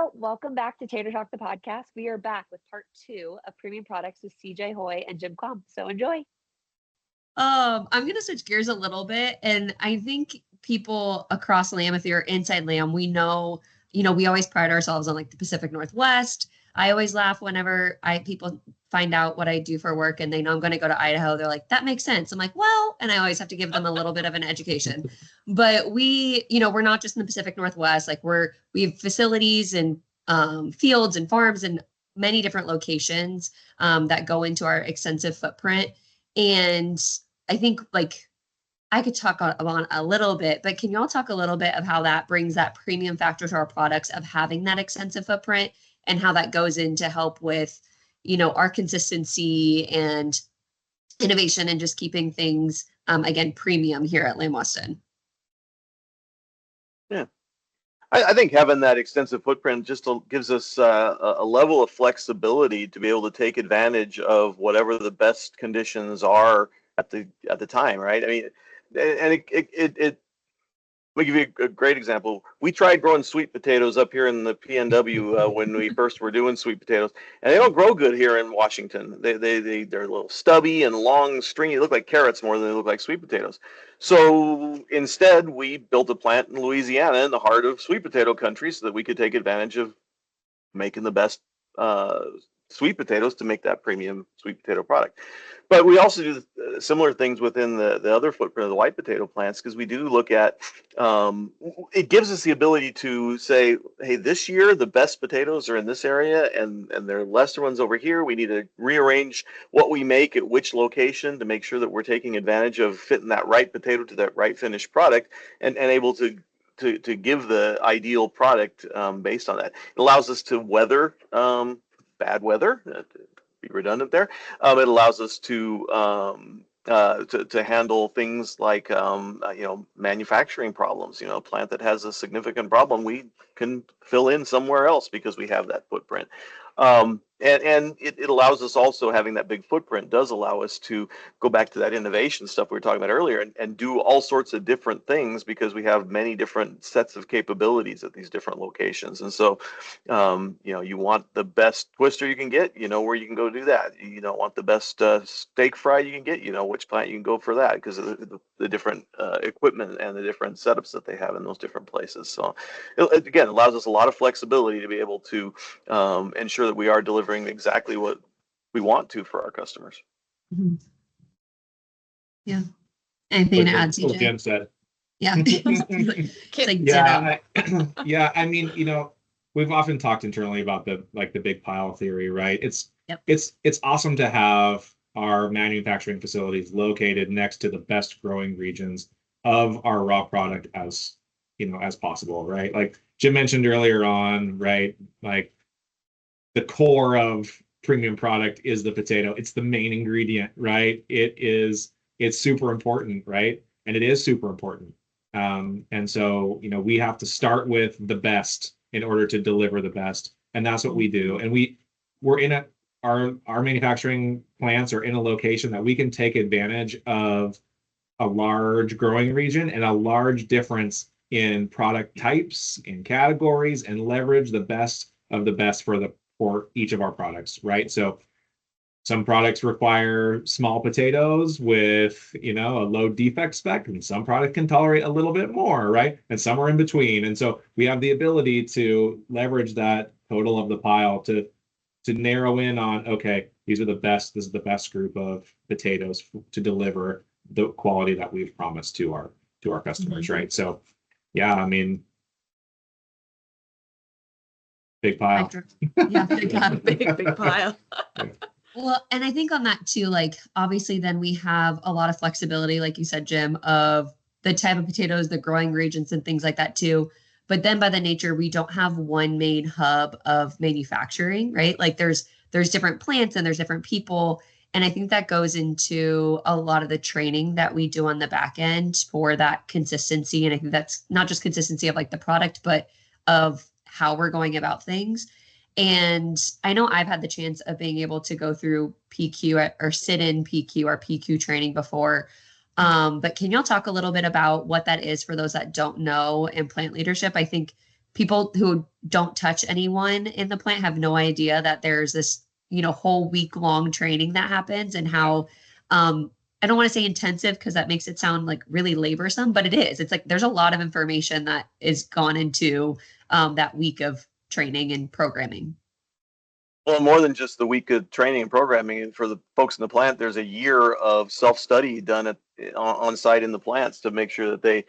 Well, welcome back to Tater Talk, the podcast. We are back with part 2 of Premium Products with CJ Hoy and Jim Klum. So enjoy. I'm going to switch gears a little bit. And I think people across Lamb, if you're inside Lamb, we know, we always pride ourselves on like the Pacific Northwest. I always laugh whenever people find out what I do for work and they know I'm going to go to Idaho. They're like, that makes sense. I'm like, well, and I always have to give them a little bit of an education. But we're not just in the Pacific Northwest. Like we have facilities and fields and farms and many different locations that go into our extensive footprint. And I think like I could talk on a little bit, but can y'all talk a little bit of how that brings that premium factor to our products of having that extensive footprint and how that goes in to help with, our consistency and innovation and just keeping things, again, premium here at Lamb Weston? Yeah. I think having that extensive footprint just gives us a level of flexibility to be able to take advantage of whatever the best conditions are at the time, right? I mean, and let me give you a great example. We tried growing sweet potatoes up here in the PNW when we first were doing sweet potatoes, and they don't grow good here in Washington. They're a little stubby and long, stringy. They look like carrots more than they look like sweet potatoes. So instead, we built a plant in Louisiana in the heart of sweet potato country so that we could take advantage of making the best sweet potatoes to make that premium sweet potato product. But we also do similar things within the other footprint of the white potato plants, because we do look at, it gives us the ability to say, hey, this year the best potatoes are in this area and there are lesser ones over here. We need to rearrange what we make at which location to make sure that we're taking advantage of fitting that right potato to that right finished product and able to give the ideal product based on that. It allows us to weather bad weather, to be redundant there. It allows us to handle things like manufacturing problems. A plant that has a significant problem, we can fill in somewhere else because we have that footprint. And it allows us also, having that big footprint does allow us to go back to that innovation stuff we were talking about earlier and do all sorts of different things because we have many different sets of capabilities at these different locations. And so, you want the best twister you can get, where you can go do that. You don't want the best steak fry you can get, which plant you can go for that because of the different equipment and the different setups that they have in those different places. So it again allows us a lot of flexibility to be able to ensure that we are delivering exactly what we want to for our customers. Mm-hmm. Yeah. Anything to add, CJ? Jim said. Yeah. Yeah. I mean, we've often talked internally about the big pile theory, right? It's awesome to have our manufacturing facilities located next to the best growing regions of our raw product as possible, right? Like Jim mentioned earlier on, right? Like the core of premium product is the potato. It's the main ingredient, right? It's super important, right? And it is super important. And so, we have to start with the best in order to deliver the best. And that's what we do. And we're in our manufacturing plants are in a location that we can take advantage of a large growing region and a large difference in product types, in categories, and leverage the best of the best for each of our products, right? So some products require small potatoes with, a low defect spec, and some product can tolerate a little bit more, right? And some are in between. And so we have the ability to leverage that total of the pile to narrow in on, okay, this is the best group of potatoes to deliver the quality that we've promised to our customers, mm-hmm. right? So, yeah, I mean, big pile. Yeah, big pile. Well, and I think on that too, like obviously then we have a lot of flexibility, like you said, Jim, of the type of potatoes, the growing regions and things like that too. But then by the nature, we don't have one main hub of manufacturing, right? Like there's different plants and there's different people. And I think that goes into a lot of the training that we do on the back end for that consistency. And I think that's not just consistency of like the product, but of how we're going about things. And I know I've had the chance of being able to go through PQ or sit in PQ or PQ training before. But can y'all talk a little bit about what that is for those that don't know in plant leadership? I think people who don't touch anyone in the plant have no idea that there's this, whole week-long training that happens, and how, I don't want to say intensive because that makes it sound like really laborsome, but it is. It's like there's a lot of information that is gone into that week of training and programming. Well, more than just the week of training and programming, and for the folks in the plant, there's a year of self-study done on site in the plants to make sure that they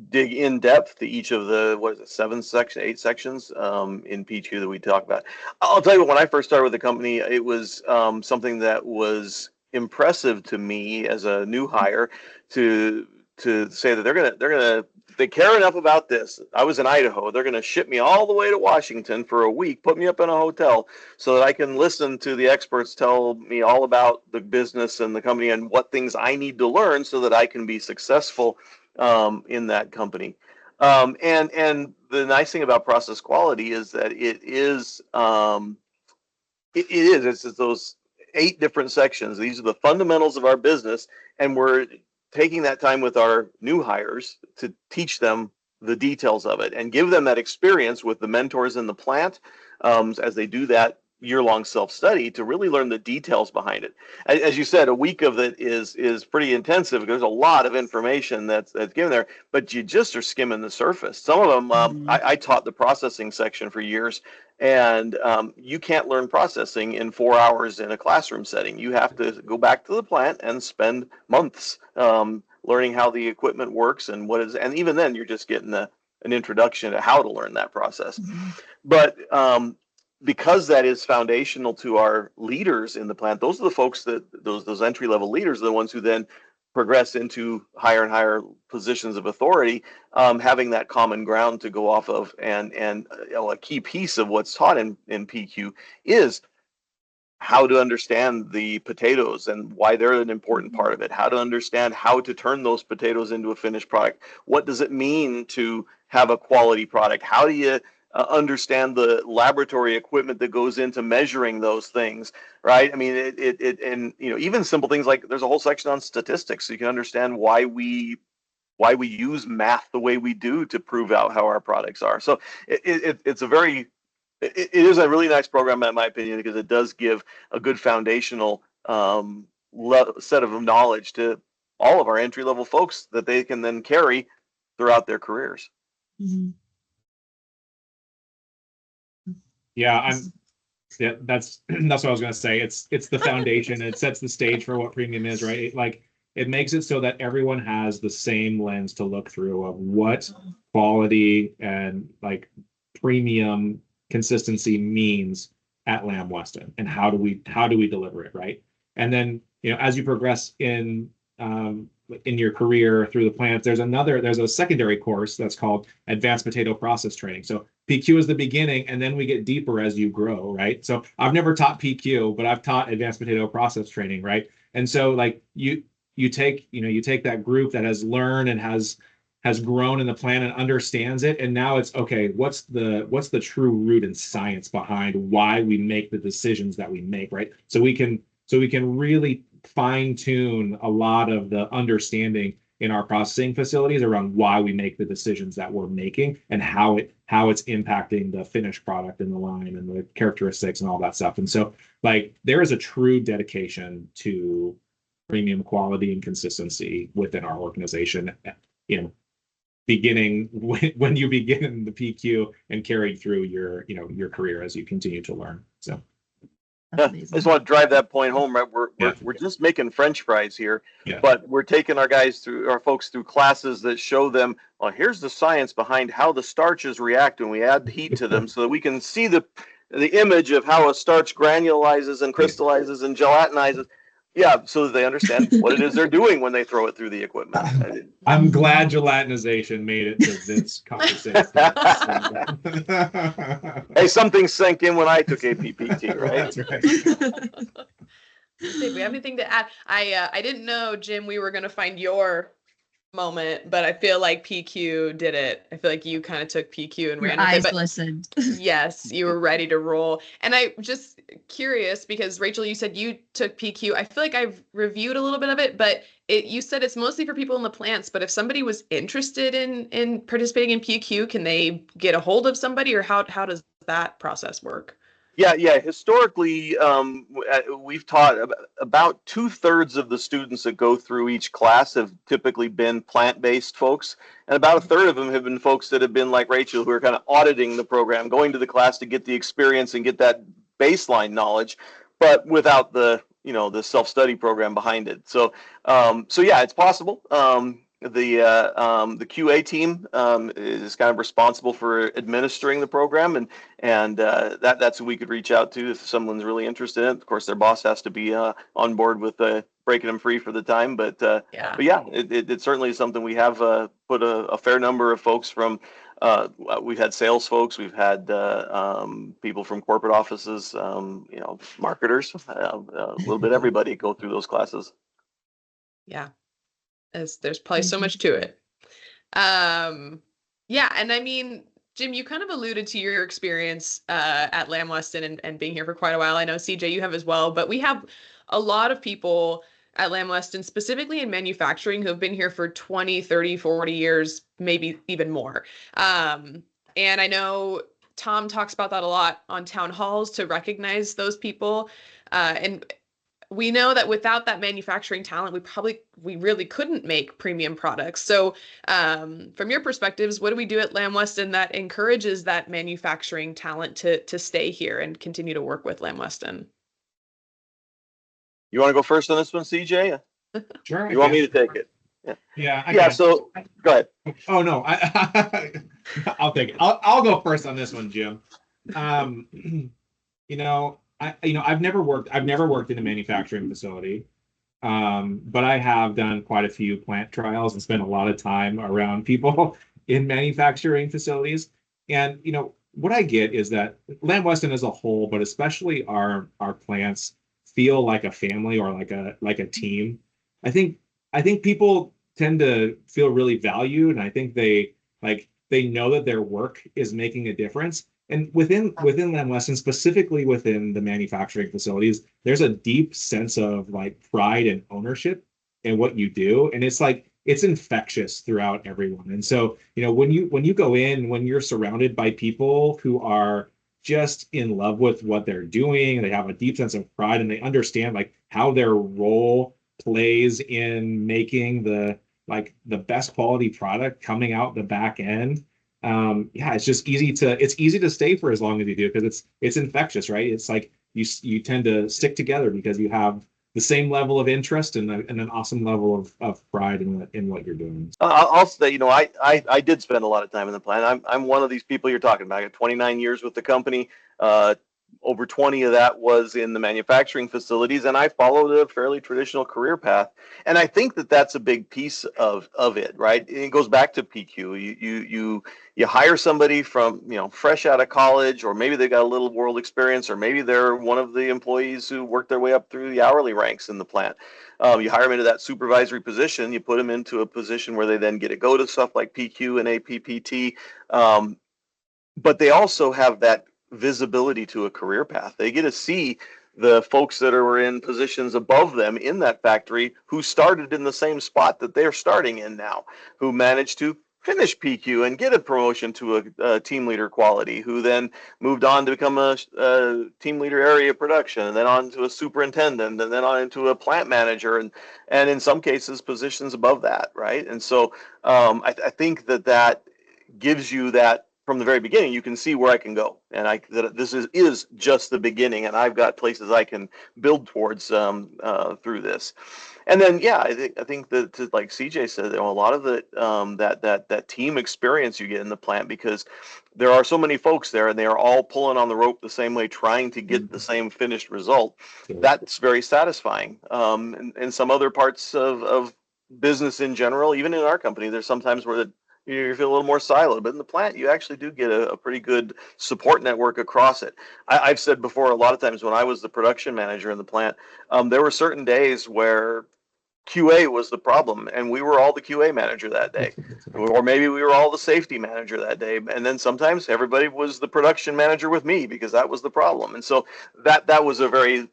dig in depth to each of the 8 sections in PQ that we talk about. I'll tell you, when I first started with the company, it was something that was impressive to me as a new hire to say that they care enough about this. I was in Idaho. They're going to ship me all the way to Washington for a week, put me up in a hotel so that I can listen to the experts tell me all about the business and the company and what things I need to learn so that I can be successful in that company. And the nice thing about process quality is that it's those 8 different sections. These are the fundamentals of our business, and we're taking that time with our new hires to teach them the details of it and give them that experience with the mentors in the plant as they do that year-long self-study to really learn the details behind it. As you said, a week of it is pretty intensive. There's a lot of information that's given there, but you just are skimming the surface. Some of them, I taught the processing section for years, and you can't learn processing in 4 hours in a classroom setting. You have to go back to the plant and spend months learning how the equipment works and and even then you're just getting an introduction to how to learn that process. But because that is foundational to our leaders in the plant, those are the folks those entry-level leaders are the ones who then progress into higher and higher positions of authority, having that common ground to go off of. And a key piece of what's taught in PQ is how to understand the potatoes and why they're an important part of it, how to understand how to turn those potatoes into a finished product. What does it mean to have a quality product? How do you understand the laboratory equipment that goes into measuring those things, right? I mean, and even simple things like there's a whole section on statistics, so you can understand why we use math the way we do to prove out how our products are. So it is a really nice program, in my opinion, because it does give a good foundational set of knowledge to all of our entry-level folks that they can then carry throughout their careers. Mm-hmm. Yeah, that's what I was going to say. It's the foundation. It sets the stage for what premium is, right? It makes it so that everyone has the same lens to look through of what quality and premium consistency means at Lamb Weston, and how do we deliver it, right? And then as you progress in your career through the plants, there's a secondary course that's called Advanced Potato Process Training. So PQ is the beginning, and then we get deeper as you grow, right? So I've never taught PQ, but I've taught Advanced Potato Process Training, right? And so you take that group that has learned and has grown in the plant and understands it, and now it's okay, what's the true root and science behind why we make the decisions that we make, right? So we can really fine tune a lot of the understanding in our processing facilities around why we make the decisions that we're making and how it's impacting the finished product in the line and the characteristics and all that stuff. And so there is a true dedication to premium quality and consistency within our organization, beginning when you begin in the PQ and carrying through your career as you continue to learn. So I just want to drive that point home, right? We're just making French fries here, but we're taking our folks through classes that show them, well, here's the science behind how the starches react when we add heat to them, so that we can see the image of how a starch granulizes and crystallizes and gelatinizes. Yeah, so that they understand what it is they're doing when they throw it through the equipment. I'm glad gelatinization made it to this conversation. Hey, something sank in when I took APPT, right? That's right. If we have anything to add, I didn't know, Jim, we were going to find your moment, but I feel like PQ did it. I feel like you kind of took PQ and Your ran with it. eyes But listened. yes, you were ready to roll. And I just curious because Rachel, you said you took PQ. I feel like I've reviewed a little bit of it, but you said it's mostly for people in the plants. But if somebody was interested in participating in PQ, can they get a hold of somebody, or how does that process work? Yeah. Historically, we've taught about 2/3 of the students that go through each class have typically been plant-based folks, and about a third of them have been folks that have been like Rachel, who are kind of auditing the program, going to the class to get the experience and get that baseline knowledge, but without the self-study program behind it. So yeah, it's possible. The QA team is kind of responsible for administering the program, and that's who we could reach out to if someone's really interested in it. Of course, their boss has to be on board with breaking them free for the time, but yeah, it certainly is something. We have put a fair number of folks from. We've had sales folks, we've had people from corporate offices, marketers, a little bit everybody go through those classes. Yeah. There's probably so much to it. Yeah, and I mean, Jim, you kind of alluded to your experience at Lamb Weston and being here for quite a while. I know CJ, you have as well, but we have a lot of people at Lamb Weston, specifically in manufacturing, who have been here for 20, 30, 40 years, maybe even more. And I know Tom talks about that a lot on town halls to recognize those people. And we know that without that manufacturing talent, we really couldn't make premium products. So from your perspectives, what do we do at Lamb Weston that encourages that manufacturing talent to stay here and continue to work with Lamb Weston? You want to go first on this one, CJ? Sure. You want me to take it? Yeah. So go ahead. Oh no, I'll take it. I'll go first on this one, Jim. I've never worked in a manufacturing facility, but I have done quite a few plant trials and spent a lot of time around people in manufacturing facilities. And what I get is that Lamb Weston as a whole, but especially our plants, feel like a family or like a team. I think people tend to feel really valued, and I think they know that their work is making a difference. And within Lamb Weston, specifically within the manufacturing facilities, there's a deep sense of pride and ownership in what you do, and it's infectious throughout everyone. And so when you go in, when you're surrounded by people who are just in love with what they're doing, they have a deep sense of pride, and they understand how their role plays in making the best quality product coming out the back end. It's just easy to stay for as long as you do, because it's infectious, right? It's like you tend to stick together because you have the same level of interest and an awesome level of pride in what you're doing. I'll say, I did spend a lot of time in the plant. I'm one of these people you're talking about. I got 29 years with the company. Over 20 of that was in the manufacturing facilities, and I followed a fairly traditional career path. And I think that that's a big piece of it, right? It goes back to PQ. You hire somebody from, fresh out of college, or maybe they got a little world experience, or maybe they're one of the employees who worked their way up through the hourly ranks in the plant. You hire them into that supervisory position, you put them into a position where they then get to go to stuff like PQ and APPT. But they also have that visibility to a career path. They get to see the folks that are in positions above them in that factory who started in the same spot that they're starting in now, who managed to finish PQ and get a promotion to a team leader quality, who then moved on to become a team leader area production, and then on to a superintendent, and then on into a plant manager, and in some cases positions above that, right? And so I think that gives you that. From the very beginning, you can see where I can go, and that this is just the beginning, and I've got places I can build towards through this. And then, I think that, like CJ said, a lot of the that team experience you get in the plant, because there are so many folks there, and they are all pulling on the rope the same way, trying to get the same finished result. That's very satisfying. In some other parts of business in general, even in our company, there's sometimes where you feel a little more siloed, but in the plant, you actually do get a pretty good support network across it. I've said before, a lot of times when I was the production manager in the plant, there were certain days where QA was the problem, and we were all the QA manager that day, or maybe we were all the safety manager that day, and then sometimes everybody was the production manager with me because that was the problem. And so that was a very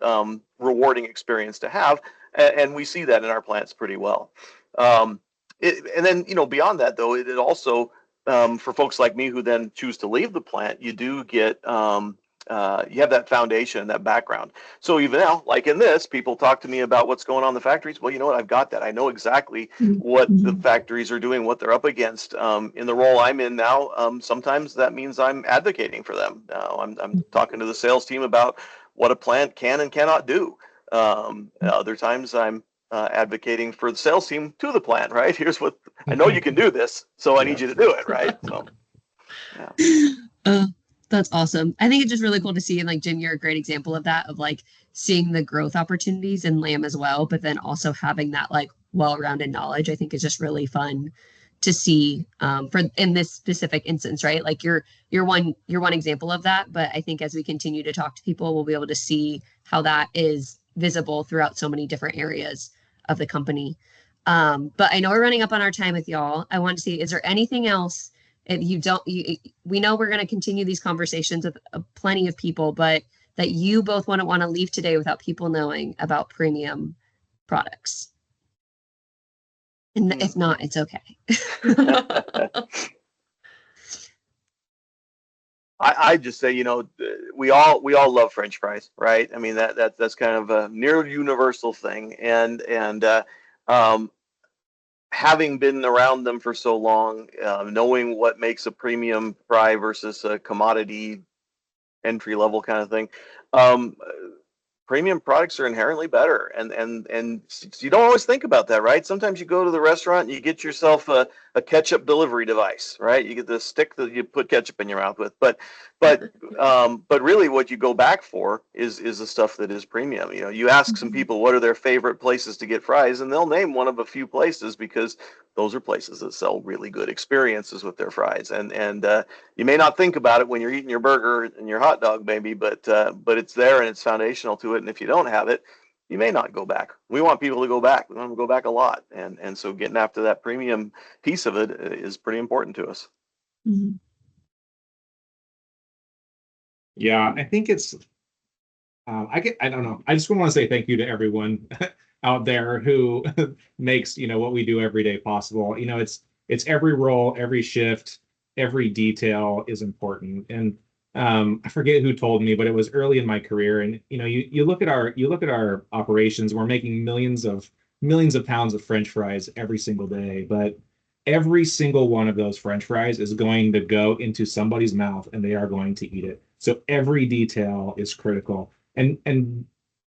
rewarding experience to have, and we see that in our plants pretty well. And then beyond that though, it also for folks like me who then choose to leave the plant, you do get you have that foundation, that background. So even now, like in this, people talk to me about what's going on in the factories. Well, you know what? I've got that. I know exactly what the factories are doing, what they're up against. In the role I'm in now, sometimes that means I'm advocating for them. I'm talking to the sales team about what a plant can and cannot do. Other times I'm advocating for the sales team to the plant, right? Here's what I know you can do this, so I need you to do it, right? So, yeah. That's awesome. I think it's just really cool to see. And like, Jim, you're a great example of that, of like seeing the growth opportunities in Lamb as well, but then also having that like well-rounded knowledge, I think is just really fun to see for in this specific instance, right? Like you're one example of that. But I think as we continue to talk to people, we'll be able to see how that is visible throughout so many different areas of the company. But I know we're running up on our time with y'all. I want to see, is there anything else? If we know we're going to continue these conversations with plenty of people, but that you both want to leave today without people knowing about premium products. And if not, it's okay. I just say, we all love French fries, right? I mean, that's kind of a near universal thing. And having been around them for so long, knowing what makes a premium fry versus a commodity entry level kind of thing, premium products are inherently better, and you don't always think about that, right? Sometimes you go to the restaurant and you get yourself a ketchup delivery device, right? You get the stick that you put ketchup in your mouth with, but really what you go back for is the stuff that is premium. You ask some people what are their favorite places to get fries, and they'll name one of a few places because those are places that sell really good experiences with their fries. And you may not think about it when you're eating your burger and your hot dog, maybe, but it's there and it's foundational to it. And if you don't have it, you may not go back. We want people to go back. We want them to go back a lot. And so getting after that premium piece of it is pretty important to us. Mm-hmm. Yeah, I think it's, I don't know. I just want to say thank you to everyone out there who makes, what we do every day possible. It's every role, every shift, every detail is important. And I forget who told me, but it was early in my career. And, you look at our operations, we're making millions of pounds of French fries every single day, but every single one of those French fries is going to go into somebody's mouth and they are going to eat it. So every detail is critical. And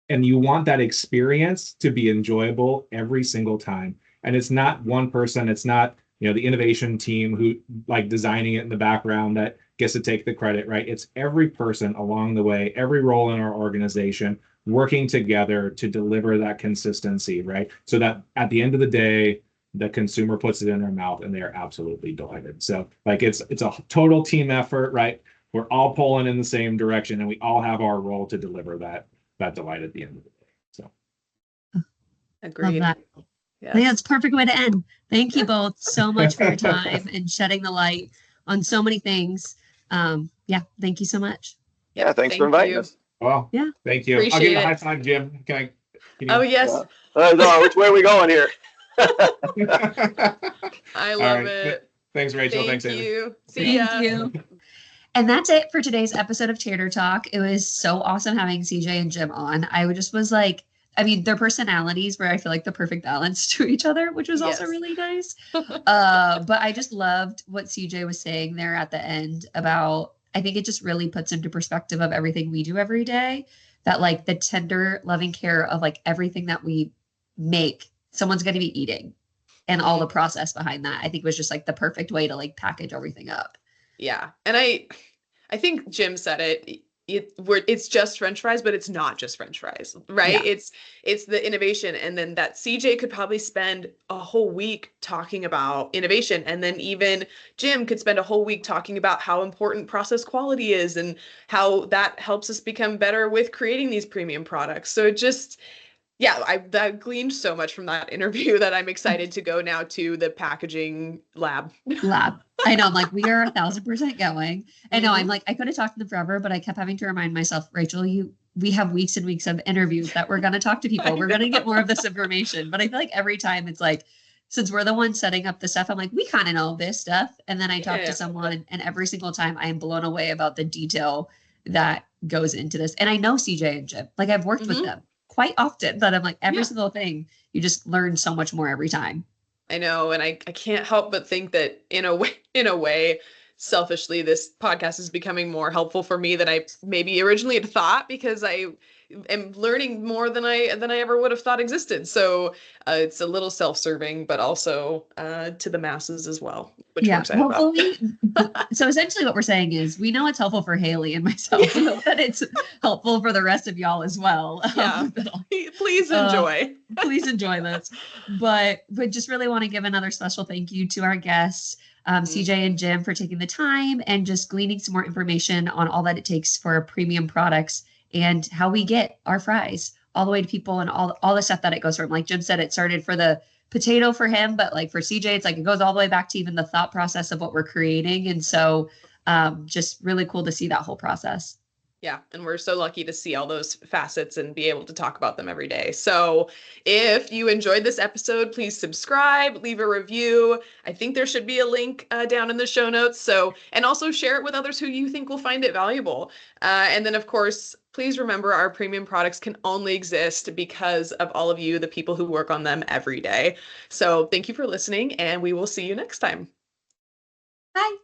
you want that experience to be enjoyable every single time. And it's not one person, it's not, the innovation team who like designing it in the background that gets to take the credit, right? It's every person along the way, every role in our organization working together to deliver that consistency, right? So that at the end of the day, the consumer puts it in their mouth and they are absolutely delighted. So like it's a total team effort, right? We're all pulling in the same direction and we all have our role to deliver that delight at the end of the day. So agreed. Love that. Yes. Yeah, it's a perfect way to end. Thank you both so much for your time and shedding the light on so many things. Thank you so much. Yeah, thanks for inviting us. Well, yeah, thank you. Appreciate I'll give you a it. high five, Jim. Can you... Oh, yes. No, which way are we going here? I love it. Thanks, Rachel. Thank Thanks, Amy. you. See ya. Thank you. And that's it for today's episode of Tater Talk. It was so awesome having CJ and Jim on. Was like, their personalities were, I feel like, the perfect balance to each other, which was also really nice. But I just loved what CJ was saying there at the end about, I think it just really puts into perspective of everything we do every day, that like the tender, loving care of like everything that we make, someone's going to be eating, and all the process behind that, I think was just like the perfect way to like package everything up. Yeah. And I think Jim said it. It's just French fries, but it's not just French fries, right? Yeah. It's the innovation. And then that CJ could probably spend a whole week talking about innovation. And then even Jim could spend a whole week talking about how important process quality is and how that helps us become better with creating these premium products. So it just, yeah, I gleaned so much from that interview that I'm excited to go now to the packaging lab. I know, I'm like, we are 1,000% going. I know, I'm Mhm. like, I could have talked to them forever, but I kept having to remind myself, Rachel, we have weeks and weeks of interviews that we're going to talk to people. We're going to get more of this information. But I feel like every time it's like, since we're the ones setting up the stuff, I'm like, we kind of know this stuff. And then I talk Yeah. to someone, and every single time I am blown away about the detail that goes into this. And I know CJ and Jim, like I've worked with Mhm. them quite often, but I'm like, every Yeah. single thing, you just learn so much more every time. I know, and I can't help but think that in a way, selfishly, this podcast is becoming more helpful for me than I maybe originally had thought, because I am learning more than I ever would have thought existed. So it's a little self-serving, but also to the masses as well, which we're Yeah, excited about. hopefully. So essentially what we're saying is we know it's helpful for Haley and myself. We hope that it's helpful for the rest of y'all as well. Yeah. Please enjoy. Please enjoy this. But just really want to give another special thank you to our guests, CJ and Jim, for taking the time and just gleaning some more information on all that it takes for premium products and how we get our fries all the way to people and all the stuff that it goes from. Like Jim said, it started for the potato for him, but like for CJ, it's like it goes all the way back to even the thought process of what we're creating. And so just really cool to see that whole process. Yeah, and we're so lucky to see all those facets and be able to talk about them every day. So if you enjoyed this episode, please subscribe, leave a review. I think there should be a link down in the show notes. So, and also share it with others who you think will find it valuable. And then, of course, please remember our premium products can only exist because of all of you, the people who work on them every day. So thank you for listening, and we will see you next time. Bye.